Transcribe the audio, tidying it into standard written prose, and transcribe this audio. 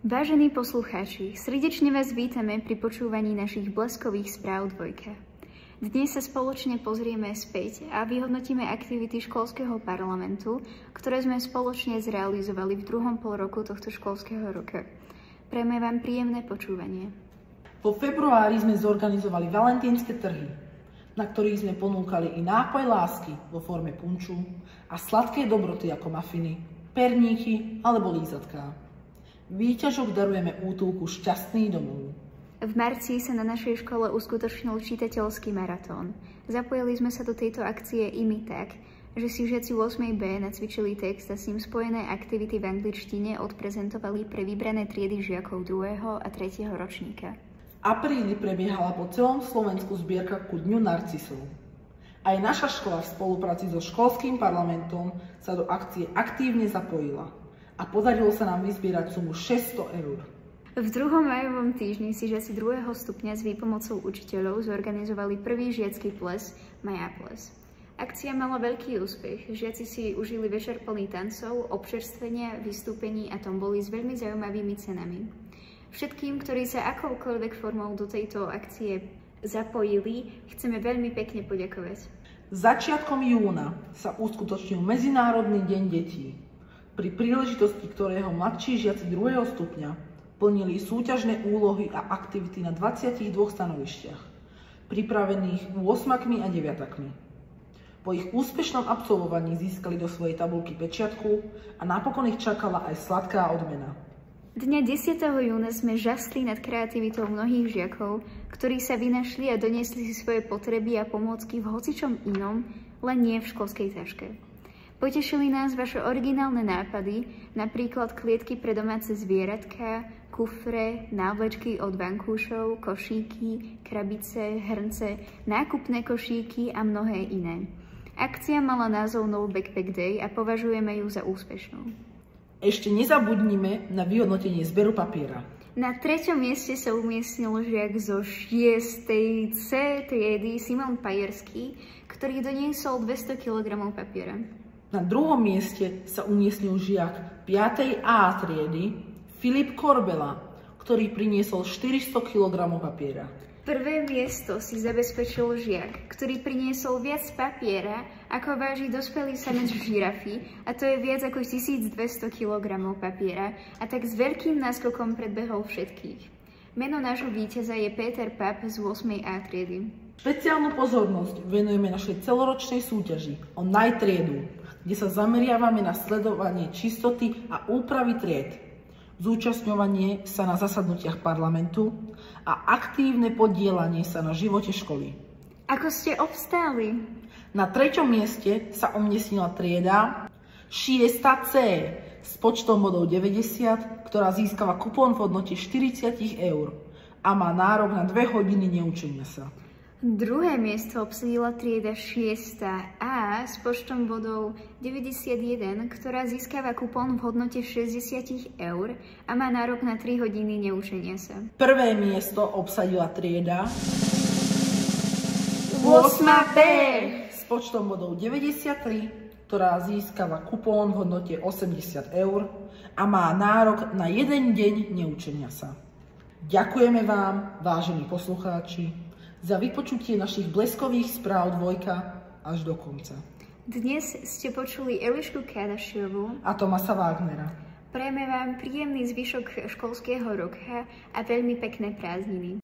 Vážení poslucháči, srdečne vás vítame pri počúvaní našich bleskových správ Dvojka. Dnes sa spoločne pozrieme späť a vyhodnotíme aktivity školského parlamentu, ktoré sme spoločne zrealizovali v druhom polroku tohto školského roka. Prejme vám príjemné počúvanie. Po februári sme zorganizovali valentínske trhy, na ktorých sme ponúkali i nápoj lásky vo forme punču a sladké dobroty ako mafiny, perníky alebo lízatká. Výťažok darujeme útulku Šťastný domov. V marci sa na našej škole uskutočnil čitateľský maratón. Zapojili sme sa do tejto akcie i my tak, že si žiaci 8B nacvičili text a s ním spojené aktivity v angličtine odprezentovali pre vybrané triedy žiakov 2. a 3. ročníka. V apríli prebiehala po celom Slovensku zbierka ku Dňu narcisov. Aj naša škola v spolupráci so školským parlamentom sa do akcie aktívne zapojila a podarilo sa nám vyzbierať sumu 600 eur. V 2. majovom týždni si žiaci 2. stupňa s výpomocou učiteľov zorganizovali prvý žiacky ples Maja ples. Akcia mala veľký úspech. Žiaci si užili večer plný tancov, občerstvenia, vystúpení a tomboli s veľmi zaujímavými cenami. Všetkým, ktorí sa akoukoľvek formou do tejto akcie zapojili, chceme veľmi pekne poďakovať. Začiatkom júna sa uskutočnil Medzinárodný deň detí, pri príležitosti ktorého mladší žiaci 2. stupňa plnili súťažné úlohy a aktivity na 22 stanovišťach, pripravených 8 a 9. Po ich úspešnom absolvovaní získali do svojej tabuľky pečiatku a napokon ich čakala aj sladká odmena. Dňa 10. júna sme žasli nad kreativitou mnohých žiakov, ktorí sa vynašli a doniesli si svoje potreby a pomôcky v hocičom inom, len nie v školskej taške. Potešili nás vaše originálne nápady, napríklad klietky pre domáce zvieratka, kufre, návlečky od vankúšov, košíky, krabice, hrnce, nákupné košíky a mnohé iné. Akcia mala názov No Backpack Day a považujeme ju za úspešnú. Ešte nezabudnime na vyhodnotenie zberu papiera. Na 3. mieste sa umiestnil žiak zo 6. C triedy Simon Pajerský, ktorý doniesol 200 kg papiera. Na 2. mieste sa umiestnil žiak 5. A triedy Filip Korbela, ktorý priniesol 400 kg papiera. Prvé miesto si zabezpečil žiak, ktorý priniesol viac papiera, ako váži dospelý samec žirafy, a to je viac ako 1200 kg papiera, a tak s veľkým náskokom predbehol všetkých. Meno nášho víťaza je Peter Pap z 8. A triedy. Špeciálnu pozornosť venujeme našej celoročnej súťaži o najtriedu, kde sa zameriavame na sledovanie čistoty a úpravy tried, zúčastňovanie sa na zasadnutiach parlamentu a aktívne podieľanie sa na živote školy. Ako ste obstáli? Na 3. mieste sa umiestnila trieda 6. C s počtom bodov 90, ktorá získava kupón v hodnote 40 eur a má nárok na 2 hodiny neučenia sa. Druhé miesto obsadila trieda 6. A s počtom bodov 91, ktorá získava kupón v hodnote 60 eur a má nárok na 3 hodiny neučenia sa. Prvé miesto obsadila trieda 8B s počtom bodov 93, ktorá získava kupón v hodnote 80 eur a má nárok na 1 deň neučenia sa. Ďakujeme vám, vážení poslucháči, za vypočutie našich bleskových správ Dvojka až do konca. Dnes ste počuli Elišku Kadašiovú a Tomasa Wagnera. Prajeme vám príjemný zvyšok školského roka a veľmi pekné prázdniny.